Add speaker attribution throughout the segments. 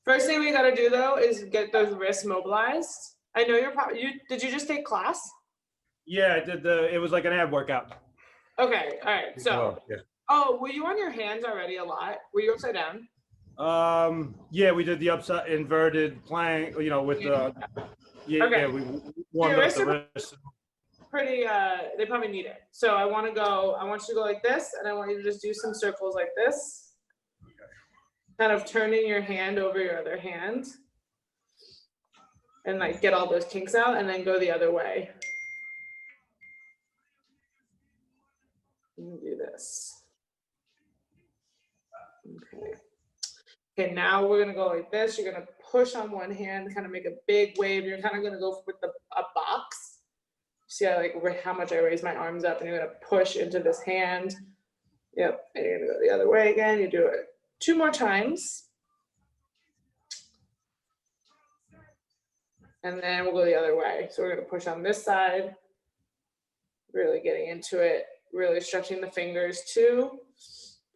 Speaker 1: First thing we gotta do though is get those wrists mobilized. I know you're probably, did you just take class?
Speaker 2: Yeah, I did it was like an ab workout.
Speaker 1: Okay, all right, so.
Speaker 2: Well, yeah.
Speaker 1: Oh, were you on your hands already a lot? Were you upside down?
Speaker 2: Yeah, we did the upside inverted plank, you know, with the,
Speaker 1: Okay.
Speaker 2: we warmed up the wrist.
Speaker 1: Pretty, they probably need it. So I want you to go like this, and I want you to just do some circles like this. Kind of turning your hand over your other hand. And like get all those kinks out, and then go the other way. And do this. Okay. Okay, now we're gonna go like this. You're gonna push on one hand, kind of make a big wave. You're kind of gonna go with a box. See how much I raise my arms up, and you're gonna push into this hand. Yep, and you're gonna go the other way again. You do it 2 more times. And then we'll go the other way. So we're gonna push on this side, really getting into it, really stretching the fingers too,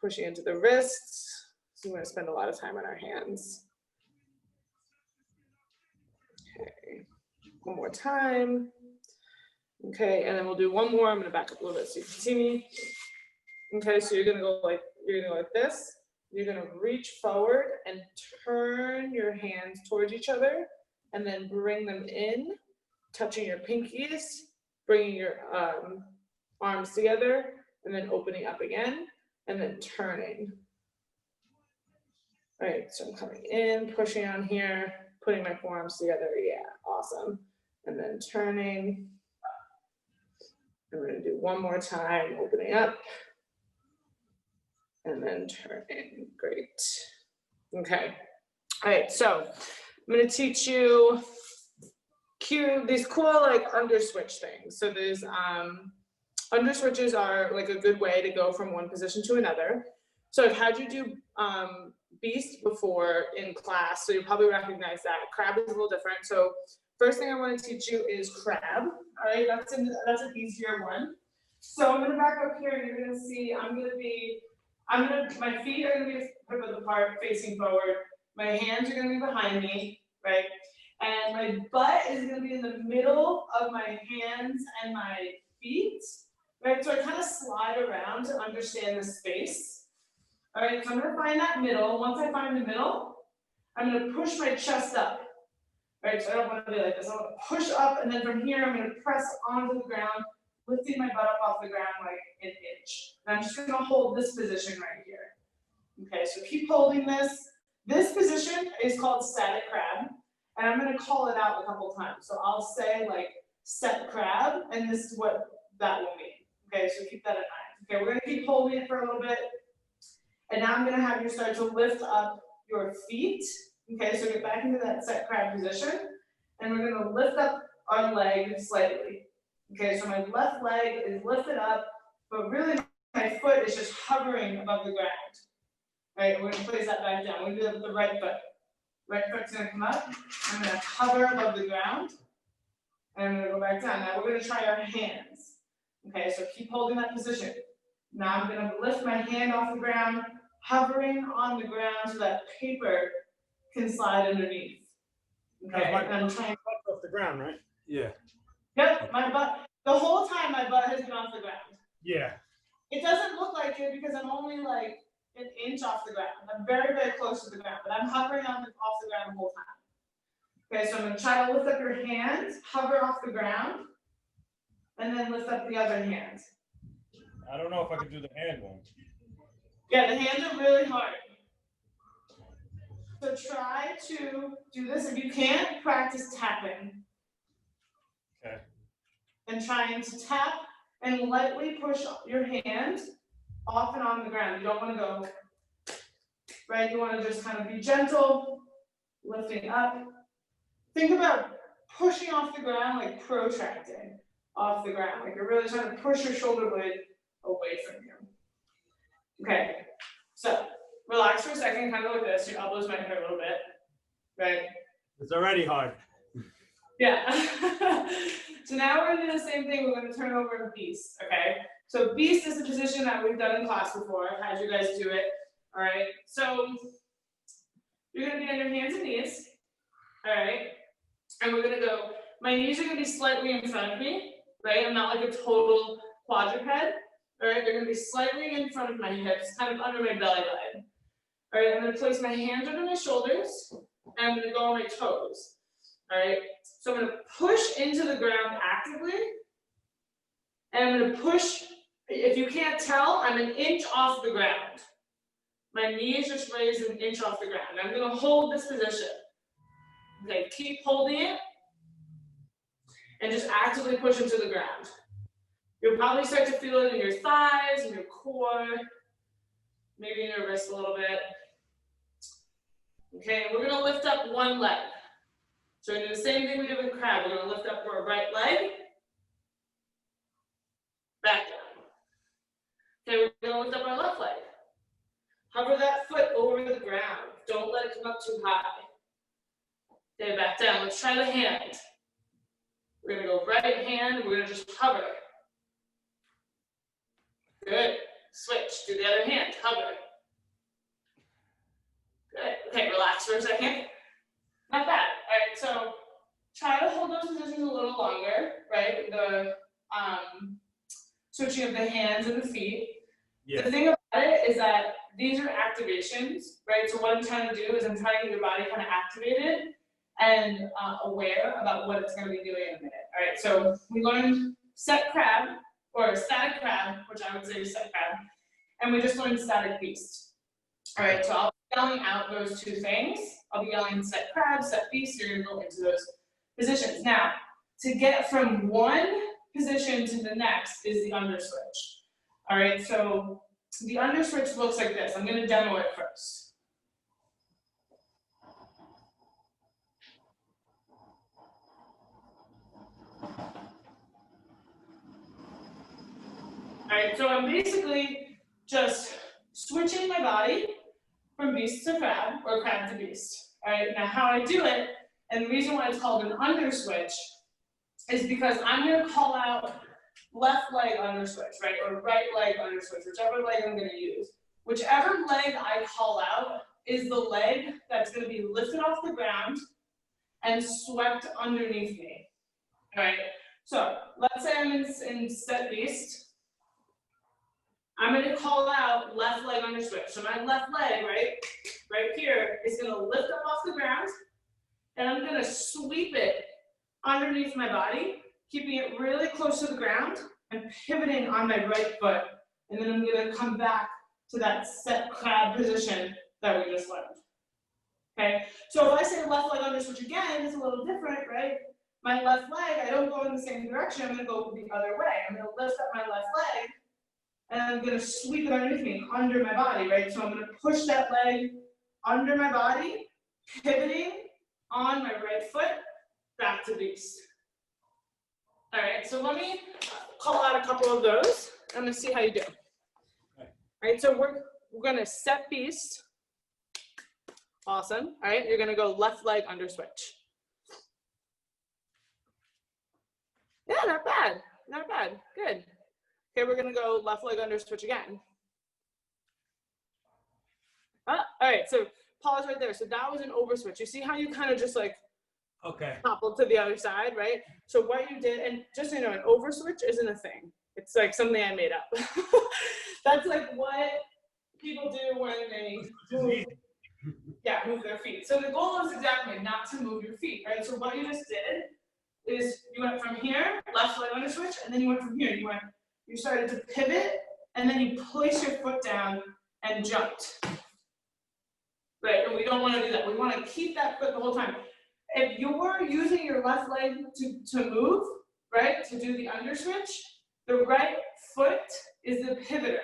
Speaker 1: pushing into the wrists. So we're gonna spend a lot of time on our hands. Okay, one more time. Okay, and then we'll do one more. I'm gonna back up a little bit so you can see me. Okay, so you're gonna go like this. You're gonna reach forward and turn your hands towards each other, and then bring them in, touching your pinkies, bringing your arms together, and then opening up again, and then turning. All right, so I'm coming in, pushing on here, putting my forearms together. Yeah, awesome. And then turning. And we're gonna do one more time, opening up, and then turning. Great. Okay. All right, so I'm gonna teach you these cool like under switch things. So there's under switches are like a good way to go from one position to another. So I've had you do beast before in class, so you'll probably recognize that. Crab is a little different. So first thing I want to teach you is crab. All right, that's an easier one. So I'm gonna back up here, and you're gonna see my feet are gonna be hip width apart, facing forward. My hands are gonna be behind me, right? And my butt is gonna be in the middle of my hands and my feet, right? So I kind of slide around to understand the space. All right, so I'm gonna find that middle. Once I find the middle, I'm gonna push my chest up, right? So I don't wanna be like this. I wanna push up, and then from here, I'm gonna press onto the ground, lifting my butt up off the ground like an inch. And I'm just gonna hold this position right here. Okay, so keep holding this. This position is called static crab, and I'm gonna call it out a couple times. So I'll say like set crab, and this is what that will mean. Okay, so keep that in mind. Okay, we're gonna keep holding it for a little bit. And now I'm gonna have you start to lift up your feet. Okay, so get back into that set crab position. And we're gonna lift up our leg slightly. Okay, so my left leg is lifted up, but really my foot is just hovering above the ground. Right, we're gonna place that back down. We're gonna do that with the right foot. Right foot's gonna come up. I'm gonna hover above the ground. And I'm gonna go back down. Now we're gonna try our hands. Okay, so keep holding that position. Now I'm gonna lift my hand off the ground, hovering on the ground so that paper can slide underneath. Okay, and I'm trying to
Speaker 2: butt off the ground, right? Yeah.
Speaker 1: Yep, my butt. The whole time my butt has been off the ground.
Speaker 2: Yeah.
Speaker 1: It doesn't look like it because I'm only like an inch off the ground. I'm very, very close to the ground, but I'm hovering off the ground the whole time. Okay, so I'm gonna try to lift up your hands, hover off the ground, and then lift up the other hand.
Speaker 2: I don't know if I can do the hand one.
Speaker 1: Yeah, the hands are really hard. So try to do this. If you can't, practice tapping.
Speaker 2: Okay.
Speaker 1: And trying to tap and lightly push your hand off and on the ground. You don't want to go, right? You want to just kind of be gentle, lifting up. Think about pushing off the ground, like protracting off the ground. Like you're really trying to push your shoulder blade away from you. Okay, so relax for a second, kind of like this. Your elbows might hurt a little bit, right?
Speaker 2: It's already hard.
Speaker 1: Yeah. So now we're gonna do the same thing. We're gonna turn over a beast, okay? So beast is a position that we've done in class before. I've had you guys do it, all right? So You're gonna be on your hands and knees, all right? And we're gonna go, my knees are gonna be slightly in front of me, right? I'm not like a total quadruped, all right? They're gonna be slightly in front of my hips, kind of under my belly button. All right, I'm gonna place my hands under my shoulders, and I'm gonna go on my toes, all right? So I'm gonna push into the ground actively, and I'm gonna push, if you can't tell, I'm an inch off the ground. My knees just raised an inch off the ground. I'm gonna hold this position. Okay, keep holding it, and just actively push into the ground. You'll probably start to feel it in your thighs, in your core, maybe in your wrist a little bit. Okay, we're gonna lift up one leg. So we're gonna do the same thing we did with crab. We're gonna lift up our right leg, back down. Okay, we're gonna lift up our left leg. Hover that foot over the ground. Don't let it come up too high. Okay, back down. Let's try the hand. We're gonna go right hand, and we're gonna just hover. Good. Switch, do the other hand, hover. Good. Okay, relax for a second. Not bad. All right, so try to hold those positions a little longer, right? The switching of the hands and the feet.
Speaker 2: Yeah.
Speaker 1: The thing about it is that these are activations, right? So what I'm trying to do is I'm trying to get your body kind of activated and aware about what it's going to be doing in a minute. All right, so we learned set crab, or static crab, which I would say is set crab, and we just learned static beast. All right, so I'll be yelling out those two things. I'll be yelling set crab, set beast. You're going to go into those positions. Now, to get from one position to the next is the under switch. All right, so the under switch looks like this. I'm going to demo it first. All right, so I'm basically just switching my body from beast to crab, or crab to beast. All right, now how I do it, and the reason why it's called an under switch, is because I'm going to call out left leg under switch, right, or right leg under switch, whichever leg I'm going to use. Whichever leg I call out is the leg that's going to be lifted off the ground and swept underneath me. All right, so let's say I'm in set beast. I'm going to call out left leg under switch. So my left leg, right here, is going to lift up off the ground, and I'm going to sweep it underneath my body, keeping it really close to the ground and pivoting on my right foot. And then I'm going to come back to that set crab position that we just learned. Okay, so if I say left leg under switch again, it's a little different, right? My left leg, I don't go in the same direction. I'm going to go the other way. I'm going to lift up my left leg, and I'm going to sweep it underneath me, under my body, right? So I'm going to push that leg under my body, pivoting on my right foot, back to beast. All right, so let me call out a couple of those. I'm going to see how you do. All right, so we're going to set beast. Awesome. All right, you're going to go left leg under switch. Yeah, not bad. Not bad. Good. Okay, we're going to go left leg under switch again. All right, so pause right there. So that was an over switch. You see how you kind of just like toppled to the other side, right? So what you did, and just so you know, an over switch isn't a thing. It's like something I made up. That's like what people do when they move their feet. So the goal is exactly not to move your feet, right? So what you just did is you went from here, left leg under switch, and then you went from here. You started to pivot, and then you place your foot down and jumped. Right, and we don't want to do that. We want to keep that foot the whole time. If you're using your left leg to move, right, to do the under switch, the right foot is the pivoter,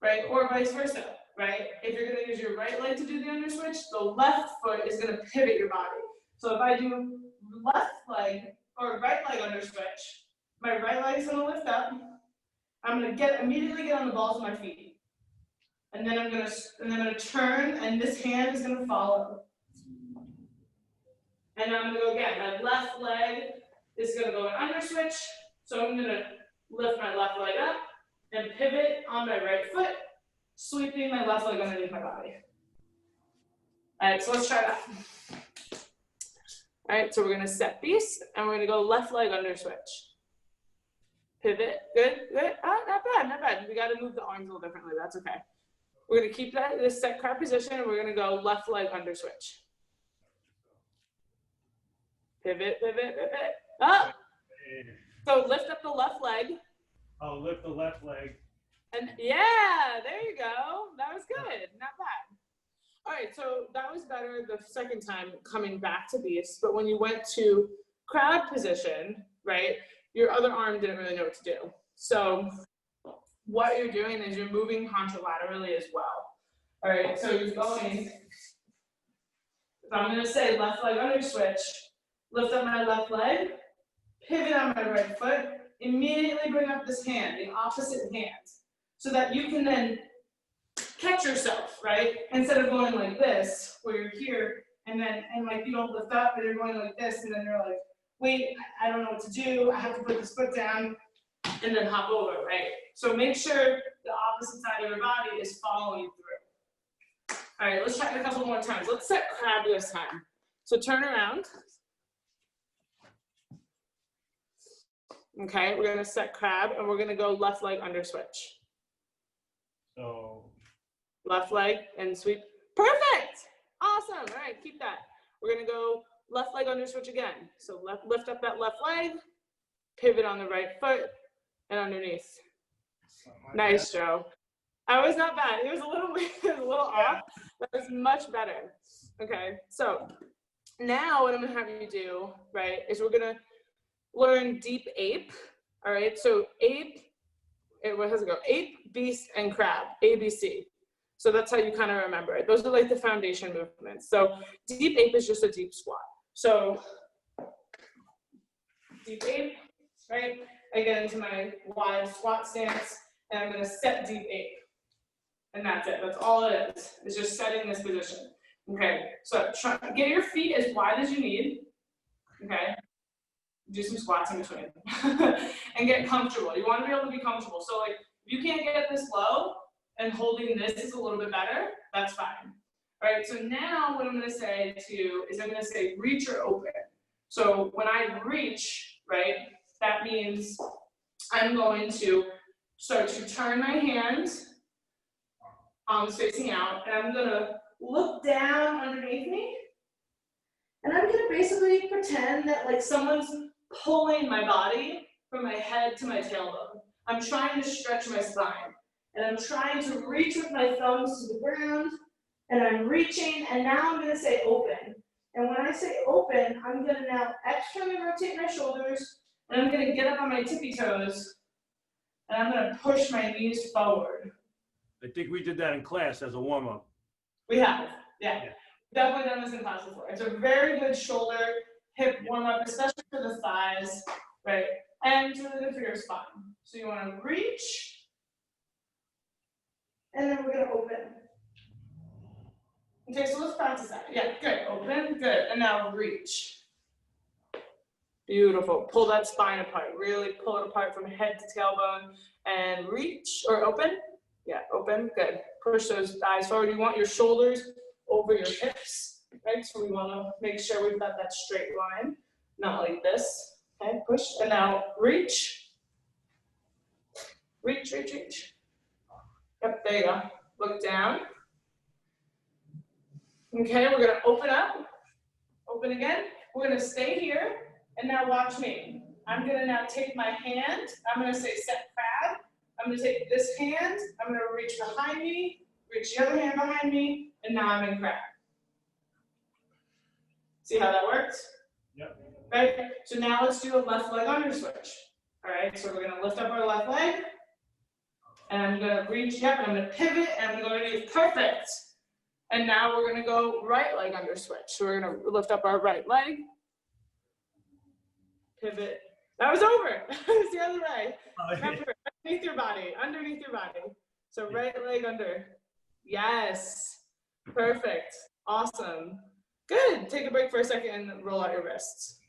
Speaker 1: right, or vice versa, right? If you're going to use your right leg to do the under switch, the left foot is going to pivot your body. So if I do left leg or right leg under switch, my right leg is going to lift up. I'm going to immediately get on the balls of my feet. And then I'm gonna turn, and this hand is gonna follow. And I'm gonna go again. My left leg is gonna go an under switch. So I'm gonna lift my left leg up and pivot on my right foot, sweeping my left leg underneath my body. All right, so let's try that. All right, so we're gonna set beast, and we're gonna go left leg under switch. Pivot, good, good. Oh, not bad, not bad. We gotta move the arms a little differently, that's okay. We're gonna keep this set crab position, and we're gonna go left leg under switch. Pivot, pivot, pivot. Up. So lift up the left leg.
Speaker 2: Oh, lift the left leg.
Speaker 1: And yeah, there you go. That was good, not bad. All right, so that was better the second time coming back to beast, but when you went to crab position, right, your other arm didn't really know what to do. So what you're doing is you're moving contralaterally as well. All right, so you're going, if I'm gonna say left leg under switch, lift up my left leg, pivot on my right foot, immediately bring up this hand, the opposite hand, so that you can then catch yourself, right? Instead of going like this, where you're here, and like you don't lift up, but you're going like this, and then you're like, wait, I don't know what to do, I have to put this foot down, and then hop over, right? So make sure the opposite side of your body is following through. All right, let's try it a couple more times. Let's set crab this time. So turn around. Okay, we're gonna set crab, and we're gonna go left leg under switch.
Speaker 2: So
Speaker 1: Left leg and sweep. Perfect! Awesome, all right, keep that. We're gonna go left leg under switch again. So lift up that left leg, pivot on the right foot, and underneath. Nice, Joe. I was not bad. It was a little off, but it was much better. Okay, so now what I'm gonna have you do, right, is we're gonna learn deep ape. All right, so ape, what does it go? Ape, beast, and crab, ABC. So that's how you kind of remember it. Those are like the foundation movements. So deep ape is just a deep squat. So deep ape, right? I get into my wide squat stance, and I'm gonna set deep ape. And that's it, that's all it is. It's just setting this position. Okay, so get your feet as wide as you need, okay? Do some squats in between, and get comfortable. You wanna be able to be comfortable. So like, if you can't get this low, and holding this is a little bit better, that's fine. All right, so now what I'm gonna say is I'm gonna say reach or open. So when I reach, right, that means I'm going to start to turn my hands, arms facing out, and I'm gonna look down underneath me, and I'm gonna basically pretend that like someone's pulling my body from my head to my tailbone. I'm trying to stretch my spine. And I'm trying to reach with my thumbs to the ground, and I'm reaching, and now I'm gonna say open. And when I say open, I'm gonna now externally rotate my shoulders, and I'm gonna get up on my tippy toes, and I'm gonna push my knees forward.
Speaker 2: I think we did that in class as a warm-up.
Speaker 1: We have, yeah. Definitely done this in class before. It's a very good shoulder, hip warm-up, especially for the thighs, right? And it's really good for your spine. So you wanna reach, and then we're gonna open. Okay, so let's practice that. Yeah, good, open, good. And now reach. Beautiful, pull that spine apart. Really pull it apart from head to tailbone and reach, or open. Yeah, open, good. Push those thighs forward. You want your shoulders over your hips, right? So we wanna make sure we've got that straight line, not like this. Okay, push, and now reach. Reach, reach, reach. Yep, there you go. Look down. Okay, we're gonna open up. Open again. We're gonna stay here, and now watch me. I'm gonna now take my hand. I'm gonna say set crab. I'm gonna take this hand. I'm gonna reach behind me, reach the other hand behind me, and now I'm in crab. See how that works?
Speaker 2: Yep.
Speaker 1: Right? So now let's do a left leg under switch. All right, so we're gonna lift up our left leg. And I'm gonna reach up, and I'm gonna pivot, and I'm gonna do perfect. And now we're gonna go right leg under switch. So we're gonna lift up our right leg, pivot. That was over. It's the other way. Remember, underneath your body, underneath your body. So right leg under. Yes, perfect, awesome. Good, take a break for a second and roll out your wrists.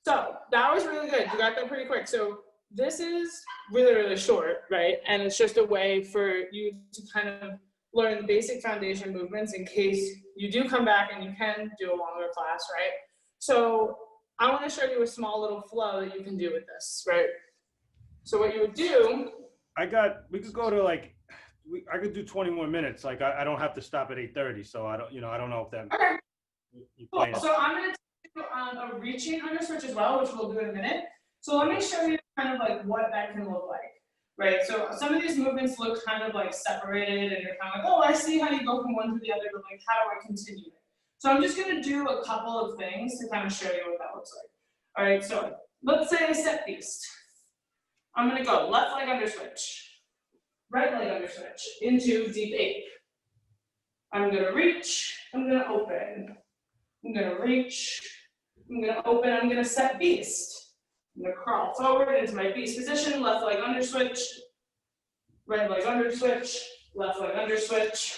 Speaker 1: So that was really good, you got that pretty quick. So this is really, really short, right? And it's just a way for you to kind of learn the basic foundation movements in case you do come back and you can do a longer class, right? So I want to show you a small little flow that you can do with this, right? So what you would do.
Speaker 2: We could go to like, I could do 20 more minutes. Like I don't have to stop at 8:30. So I don't know if that.
Speaker 1: Okay.
Speaker 2: You
Speaker 1: Cool.
Speaker 2: plan.
Speaker 1: So I'm going to do a reaching under switch as well, which we'll do in a minute. So let me show you kind of like what that can look like, right? So some of these movements look kind of like separated and you're kind of like, oh, I see how you go from one to the other, but like, how do I continue it? So I'm just going to do a couple of things to kind of show you what that looks like. All right, so let's say I set beast. I'm going to go left leg under switch, right leg under switch into deep ape. I'm going to reach, I'm going to open. I'm going to reach, I'm going to open, I'm going to set beast. I'm going to crawl forward into my beast position, left leg under switch, right leg under switch, left leg under switch,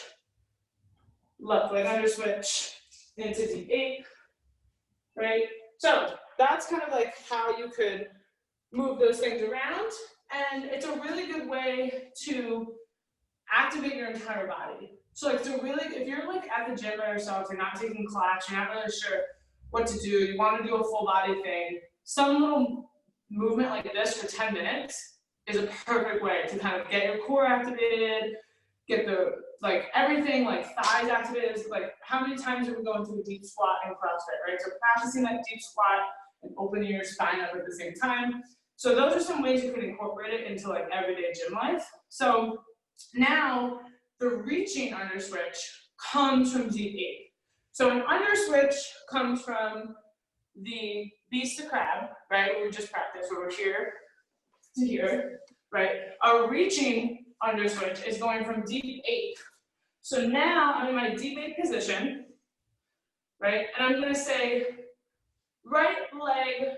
Speaker 1: left leg under switch, into deep ape, right? So that's kind of like how you could move those things around. And it's a really good way to activate your entire body. So like, if you're like at the gym by yourself, you're not taking class, you're not really sure what to do, you want to do a full body thing, some little movement like this for 10 minutes is a perfect way to kind of get your core activated, get the, like everything, like thighs activated. Like how many times are we going through a deep squat in CrossFit, right? So practicing that deep squat and opening your spine up at the same time. So those are some ways you can incorporate it into like everyday gym life. So now the reaching under switch comes from deep ape. So an under switch comes from the beast to crab, right? Where we just practiced, where we're here to here, right? Our reaching under switch is going from deep ape. So now I'm in my deep ape position, right? And I'm gonna say right leg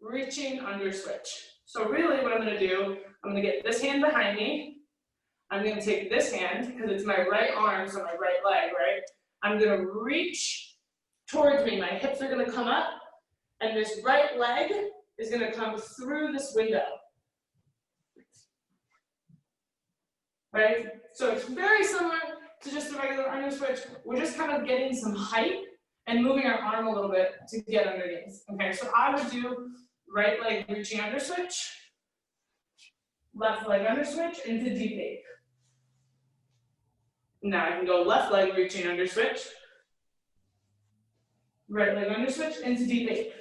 Speaker 1: reaching under switch. So really what I'm gonna do, I'm gonna get this hand behind me. I'm gonna take this hand, because it's my right arm, so my right leg, right? I'm gonna reach towards me. My hips are gonna come up, and this right leg is gonna come through this window. Right? So it's very similar to just a regular under switch. We're just kind of getting some height and moving our arm a little bit to get underneath. Okay, so I would do right leg reaching under switch, left leg under switch into deep ape. Now I can go left leg reaching under switch, right leg under switch into deep ape.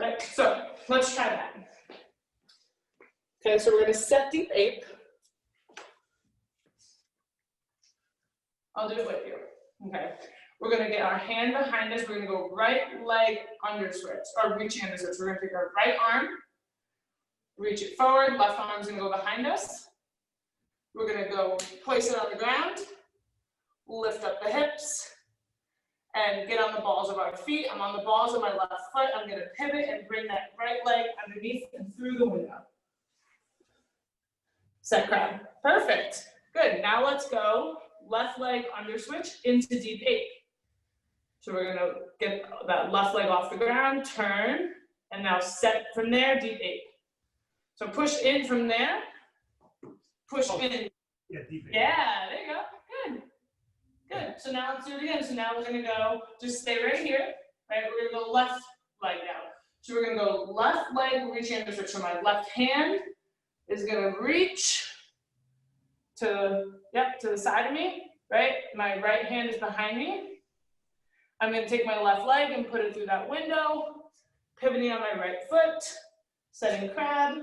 Speaker 1: Okay, so let's try that. Okay, so we're gonna set deep ape. I'll do it with you. Okay, we're gonna get our hand behind us. We're gonna go right leg under switch, or reaching under switch. We're gonna take our right arm, reach it forward, left arm's gonna go behind us. We're gonna go place it on the ground, lift up the hips, and get on the balls of our feet. I'm on the balls of my left foot. I'm gonna pivot and bring that right leg underneath and through the window. Set crab. Perfect. Good. Now let's go left leg under switch into deep ape. So we're gonna get that left leg off the ground, turn, and now set from there, deep ape. So push in from there, push in.
Speaker 2: Yeah, deep ape.
Speaker 1: Yeah, there you go. Good. Good. So now let's do it again. So now we're gonna go, just stay right here, right? We're gonna go left leg now. So we're gonna go left leg reaching under switch. So my left hand is gonna reach to the side of me, right? My right hand is behind me. I'm gonna take my left leg and put it through that window, pivoting on my right foot, setting crab.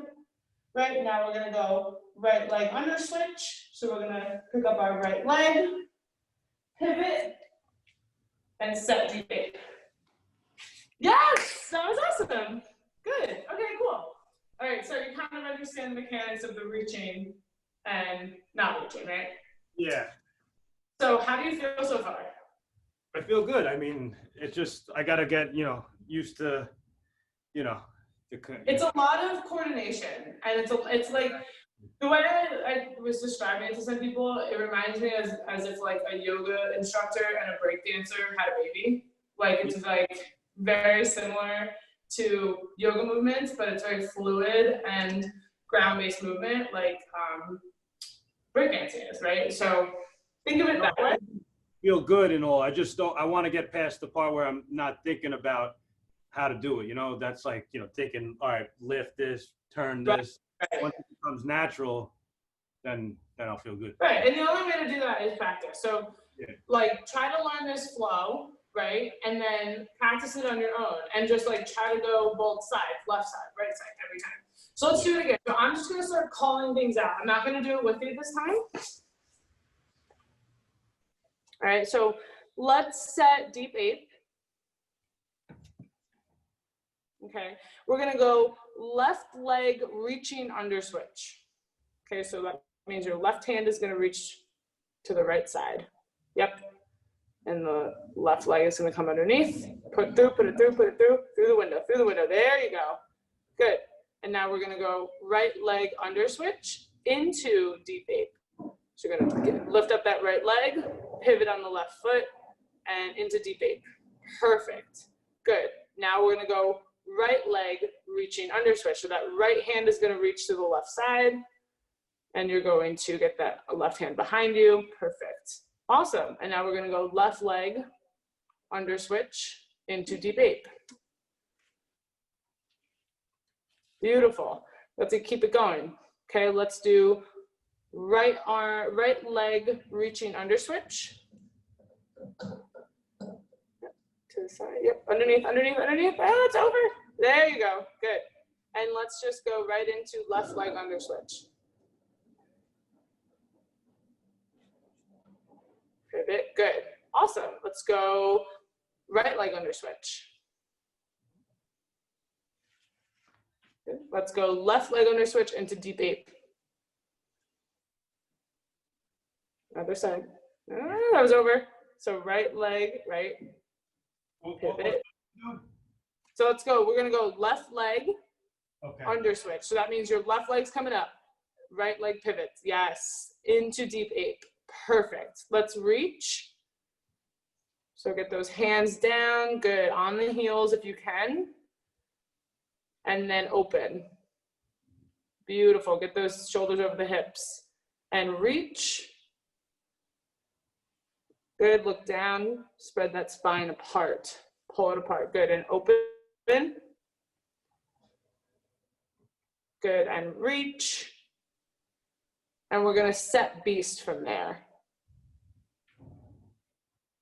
Speaker 1: Right, now we're gonna go right leg under switch. So we're gonna pick up our right leg, pivot, and set deep ape. Yes, that was awesome. Good, okay, cool. All right, so you kind of understand the mechanics of the reaching and not reaching, right?
Speaker 2: Yeah.
Speaker 1: So how do you feel so far?
Speaker 2: I feel good. I mean, it just, I gotta get, used to,
Speaker 1: It's a lot of coordination, and it's like, the way I was describing it to some people, it reminds me as if like a yoga instructor and a break dancer had a baby. Like it's like very similar to yoga movements, but it's very fluid and ground-based movement. Like breakdancing is, right? So think of it that way.
Speaker 2: Feel good and all. I just don't. I want to get past the part where I'm not thinking about how to do it. You know, that's like, you know, thinking, all right, lift this, turn this.
Speaker 1: Right.
Speaker 2: Once it becomes natural, then I'll feel good.
Speaker 1: Right, and the only way to do that is practice. So,
Speaker 2: Yeah.
Speaker 1: like, try to learn this flow, right? And then practice it on your own, and just like try to go both sides, left side, right side, every time. So let's do it again. So I'm just gonna start calling things out. I'm not gonna do it with you this time. All right, so let's set deep 8. Okay, we're gonna go left leg reaching under switch. Okay, so that means your left hand is gonna reach to the right side. Yep, and the left leg is gonna come underneath. Put it through, put it through, put it through the window, through the window. There you go. Good. And now we're gonna go right leg under switch into deep 8. So you're gonna lift up that right leg, pivot on the left foot, and into deep 8. Perfect. Good. Now we're gonna go right leg reaching under switch. So that right hand is gonna reach to the left side, and you're going to get that left hand behind you. Perfect. Awesome. And now we're gonna go left leg under switch into deep 8. Beautiful. Let's keep it going. Okay, let's do right arm, right leg reaching under switch. Yep, to the side. Yep, underneath, underneath, underneath. Oh, it's over. There you go. Good. And let's just go right into left leg under switch. Pivot. Good. Awesome. Let's go right leg under switch. Good. Let's go left leg under switch into deep 8. Other side. That was over. So right leg, right. Pivot. So let's go. We're going to go left leg under switch. So that means your left leg's coming up. Right leg pivots. Yes. Into deep 8. Perfect. Let's reach. So get those hands down. Good. On the heels if you can. And then open. Beautiful. Get those shoulders over the hips. And reach. Good. Look down. Spread that spine apart. Pull it apart. Good. And open. Good. And reach. And we're going to set beast from there.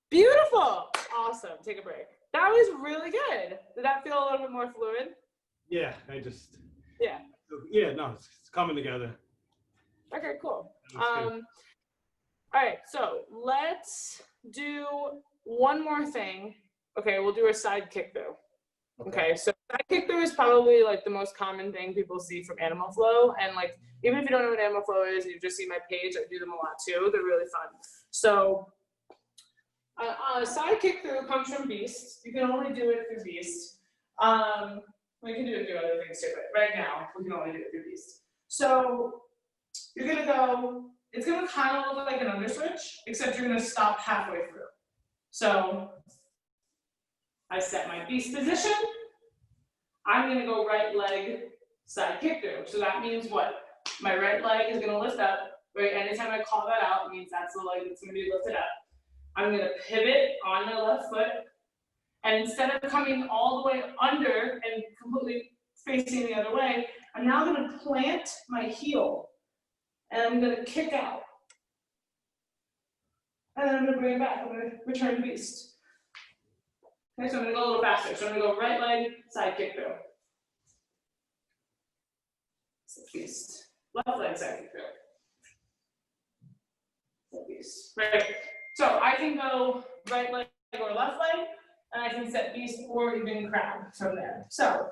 Speaker 1: Beautiful. Awesome. Take a break. That was really good. Did that feel a little bit more fluid?
Speaker 2: Yeah, I just.
Speaker 1: Yeah.
Speaker 2: Yeah, no, it's coming together.
Speaker 1: Okay, cool. All right, so let's do one more thing. Okay, we'll do a side kick through. Okay, so side kick through is probably like the most common thing people see from Animal Flow. And like, even if you don't know what Animal Flow is, you've just seen my page, I do them a lot too. They're really fun. So side kick through comes from Beast. You can only do it through Beast. We can do it through other things too, but right now we can only do it through Beast. So you're gonna go, it's gonna kind of look like an under switch, except you're gonna stop halfway through. So I set my Beast position. I'm gonna go right leg side kick through. So that means what? My right leg is gonna lift up, right? Anytime I call that out, it means that's the leg that's gonna be lifted up. I'm gonna pivot on my left foot. And instead of coming all the way under and completely facing the other way, I'm now gonna plant my heel and I'm gonna kick out. And then I'm gonna bring it back, I'm gonna return to Beast. Okay, so I'm gonna go a little faster. So I'm gonna go right leg, side kick through. Beast. Left leg, side kick through. Beast. Right. So I can go right leg or left leg, and I can set Beast or even crab from there. So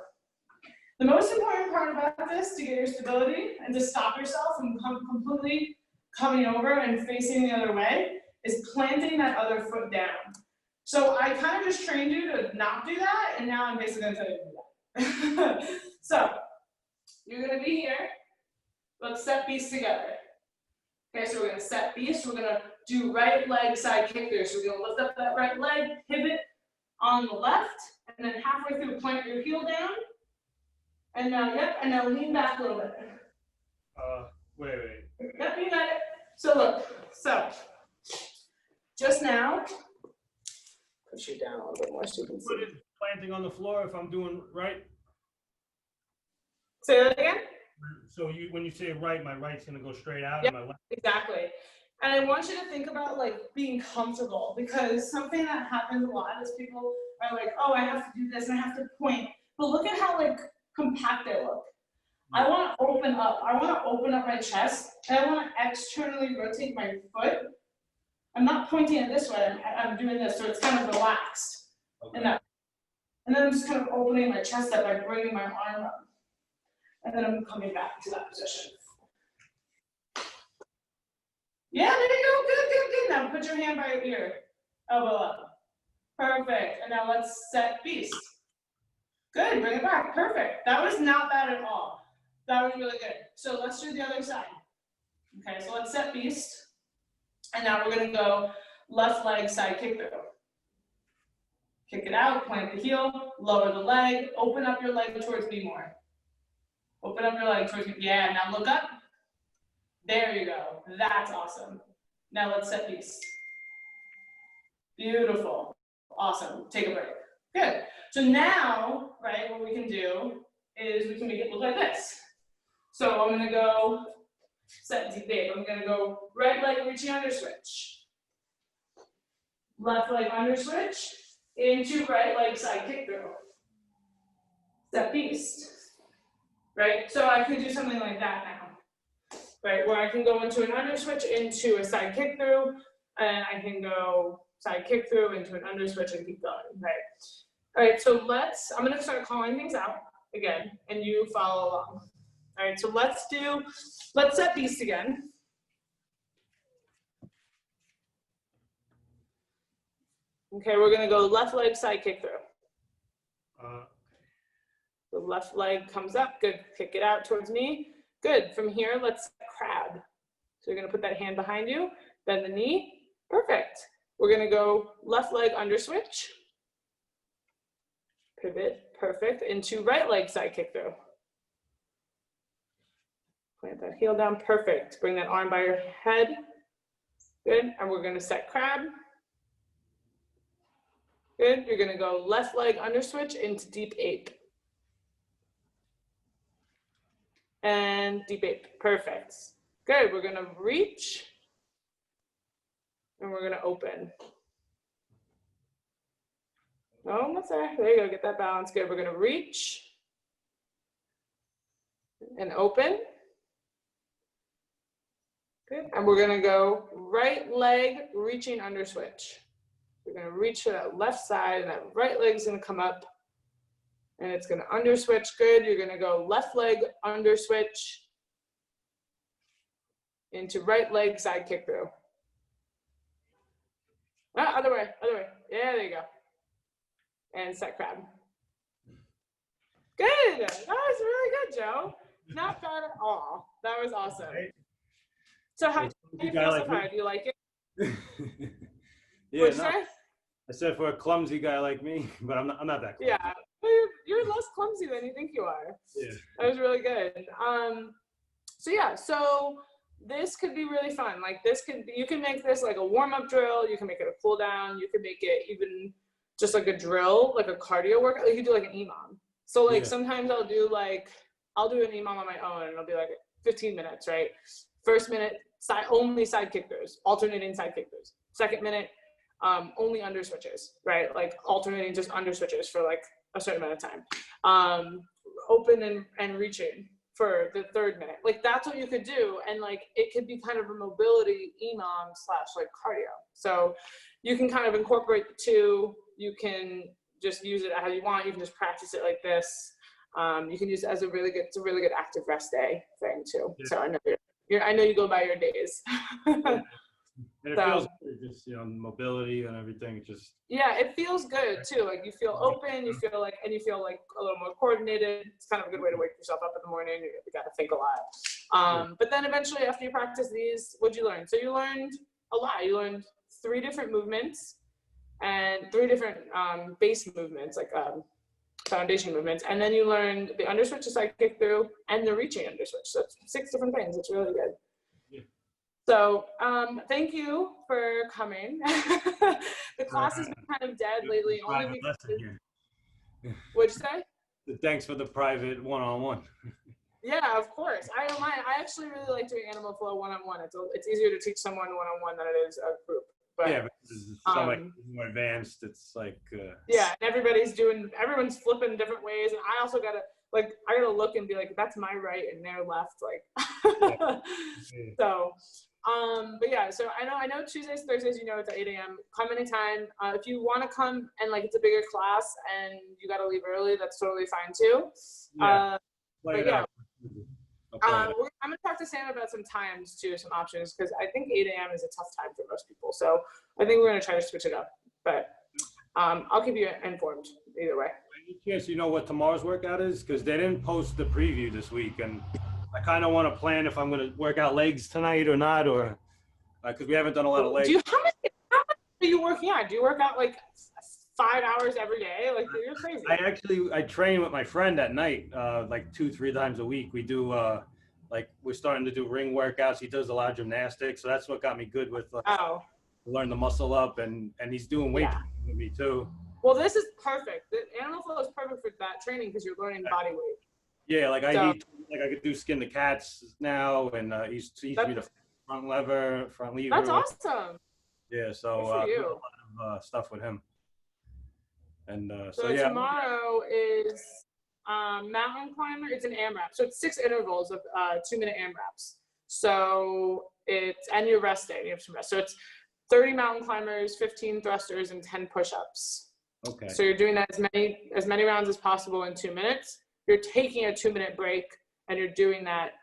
Speaker 1: the most important part about this to get your stability and to stop yourself from completely coming over and facing the other way is planting that other foot down. So I kind of just trained you to not do that, and now I'm basically gonna tell you to do that. So you're gonna be here. Let's set Beast together. Okay, so we're gonna set Beast. We're gonna do right leg side kick there. So we're gonna lift up that right leg, pivot on the left, and then halfway through plant your heel down. And now, yep, and now lean back a little bit.
Speaker 2: Wait.
Speaker 1: Yep, you got it. So look, just now, push you down a little bit more so you can
Speaker 2: Put
Speaker 1: see.
Speaker 2: it planting on the floor if I'm doing right.
Speaker 1: Say that again?
Speaker 2: So when you say right, my right's gonna go straight out
Speaker 1: Yep.
Speaker 2: and my left.
Speaker 1: Exactly. And I want you to think about like being comfortable, because something that happens a lot is people are like, oh, I have to do this and I have to point. But look at how like compact they look. I want to open up. I want to open up my chest, and I want to externally rotate my foot. I'm not pointing it this way. I'm doing this, so it's kind of relaxed.
Speaker 2: Okay.
Speaker 1: And then I'm just kind of opening my chest up by bringing my arm up. And then I'm coming back to that position. Yeah, there you go. Good, good, good. Now put your hand by your ear. Elbow up. Perfect. And now let's set beast. Good. Bring it back. Perfect. That was not bad at all. That was really good. So let's do the other side. Okay, so let's set beast. And now we're going to go left leg side kick through. Kick it out, plant the heel, lower the leg, open up your leg towards me more. Open up your leg towards me. Yeah, now look up. There you go. That's awesome. Now let's set beast. Beautiful. Awesome. Take a break. Good. So now, right, what we can do is we can make it look like this. So I'm going to go set deep babe. I'm going to go right leg reaching under switch. Left leg under switch into right leg side kick through. Set beast. Right? So I could do something like that now. Right? Where I can go into an under switch into a side kick through, and I can go side kick through into an under switch and keep going. Right? All right, so I'm going to start calling things out again, and you follow along. All right, so let's set beast again. Okay, we're gonna go left leg side kick through. The left leg comes up, good, kick it out towards me. Good, from here, let's crab. So you're gonna put that hand behind you, bend the knee, perfect. We're gonna go left leg under switch. Pivot, perfect, into right leg side kick through. Plant that heel down, perfect. Bring that arm by your head. Good, and we're gonna set crab. Good, you're gonna go left leg under switch into deep ape. And deep ape, perfect. Good, we're gonna reach. And we're gonna open. Almost there, there you go, get that balance, good. We're gonna reach. And open. Good. And we're gonna go right leg reaching under switch. We're gonna reach to that left side, and that right leg's gonna come up, and it's gonna under switch. Good. You're gonna go left leg under switch into right leg side kick through. Ah, other way, other way. Yeah, there you go. And set crab. Good. That was really good, Joe. Not bad at all. That was awesome. So how do you feel so far? Do you like it?
Speaker 2: Yeah,
Speaker 1: no.
Speaker 2: I said for a clumsy guy like me, but I'm not that clumsy.
Speaker 1: Yeah, you're less clumsy than you think you are.
Speaker 2: Yeah.
Speaker 1: That was really good. So yeah, so this could be really fun. Like you can make this like a warm-up drill. You can make it a cool down. You can make it even just like a drill, like a cardio workout. Like you do like an EMOM. So like sometimes I'll do an EMOM on my own, and it'll be like 15 minutes, right? First minute, only side kick throws, alternating side kick throws. Second minute, only under switches, right? Like alternating just under switches for like a certain amount of time. Open and reaching for the third minute. Like that's what you could do. And like, it could be kind of a mobility EMOM / like cardio. So you can kind of incorporate the two. You can just use it how you want. You can just practice it like this. You can use it as it's a really good active rest day thing too. Yeah. So I know you go by your days.
Speaker 2: And it feels good, just mobility and everything.
Speaker 1: It feels good too. Like you feel open, you feel like a little more coordinated. It's kind of a good way to wake yourself up in the morning. You got to think a lot. But then eventually, after you practice these, what'd you learn? So you learned a lot. You learned 3 different movements and 3 different base movements, like foundation movements, and then you learned the under switch, the side kick through, and the reaching under switch. So that's 6 different things. It's really good. So, thank you for coming. The class has been kind of dead lately, only
Speaker 2: Private
Speaker 1: because,
Speaker 2: lesson here.
Speaker 1: what'd you say?
Speaker 2: Thanks for the private one-on-one.
Speaker 1: Yeah, of course. I don't mind. I actually really like doing Animal Flow one-on-one. It's easier to teach someone one-on-one than it is a group. But
Speaker 2: Yeah, but this is so much more advanced. It's like
Speaker 1: yeah, and everyone's flipping different ways, and I also gotta look and be like, that's my right and their left, like.
Speaker 2: yeah.
Speaker 1: So, but yeah, so I know Tuesdays, Thursdays, it's at 8 a.m. Come anytime. If you want to come and like it's a bigger class and you got to leave early, that's totally fine too.
Speaker 2: Yeah.
Speaker 1: But yeah,
Speaker 2: I'm
Speaker 1: gonna talk to Sam about some times too, some options, because I think 8 a.m. is a tough time for most people. So I think we're gonna try to switch it up. But I'll keep you informed either way.
Speaker 2: Any chance you know what tomorrow's workout is? Because they didn't post the preview this week, and I kind of want to plan if I'm going to work out legs tonight or not, or because we haven't done a lot of legs.
Speaker 1: How much are you working out? Do you work out like 5 hours every day? Like, you're crazy.
Speaker 2: I train with my friend at night, like 2-3 times a week. We do like we're starting to do ring workouts. He does a lot of gymnastics, so that's what got me good with learn the muscle up, and he's doing weight training with me too.
Speaker 1: Well, this is perfect. The Animal Flow is perfect for that training because you're learning body weight.
Speaker 2: Yeah, like I could do skin the cats now, and he's teaching me the front lever.
Speaker 1: That's awesome.
Speaker 2: Yeah, so
Speaker 1: Good for you.
Speaker 2: a lot of stuff with him. And
Speaker 1: so yeah. Tomorrow is mountain climber. It's an AMRAP. So it's 6 intervals of 2-minute AMRAPs. So and your rest day. You have some rest. So it's 30 mountain climbers, 15 thrusters, and 10 push-ups.
Speaker 2: Okay.
Speaker 1: So you're doing that as many rounds as possible in 2 minutes. You're taking a 2-minute break, and you're doing that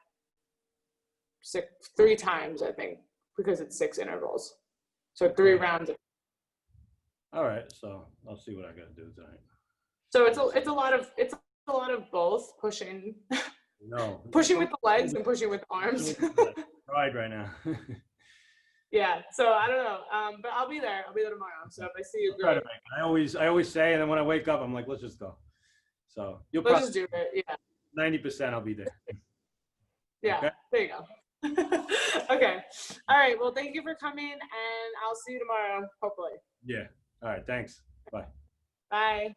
Speaker 1: 3 times, I think, because it's 6 intervals. So 3 rounds.
Speaker 2: All right, so I'll see what I got to do tonight.
Speaker 1: So it's a lot of both pushing.
Speaker 2: No.
Speaker 1: Pushing with the legs and pushing with the arms.
Speaker 2: Tried right now.
Speaker 1: Yeah, so I don't know, but I'll be there. I'll be there tomorrow. So if I see you, great.
Speaker 2: I always say, and then when I wake up, I'm like, let's just go. So
Speaker 1: let's just do it. Yeah.
Speaker 2: 90% I'll be there.
Speaker 1: Yeah. Okay? There you go. Okay. All right. Well, thank you for coming, and I'll see you tomorrow, hopefully.
Speaker 2: Yeah. All right. Thanks. Bye.
Speaker 1: Bye.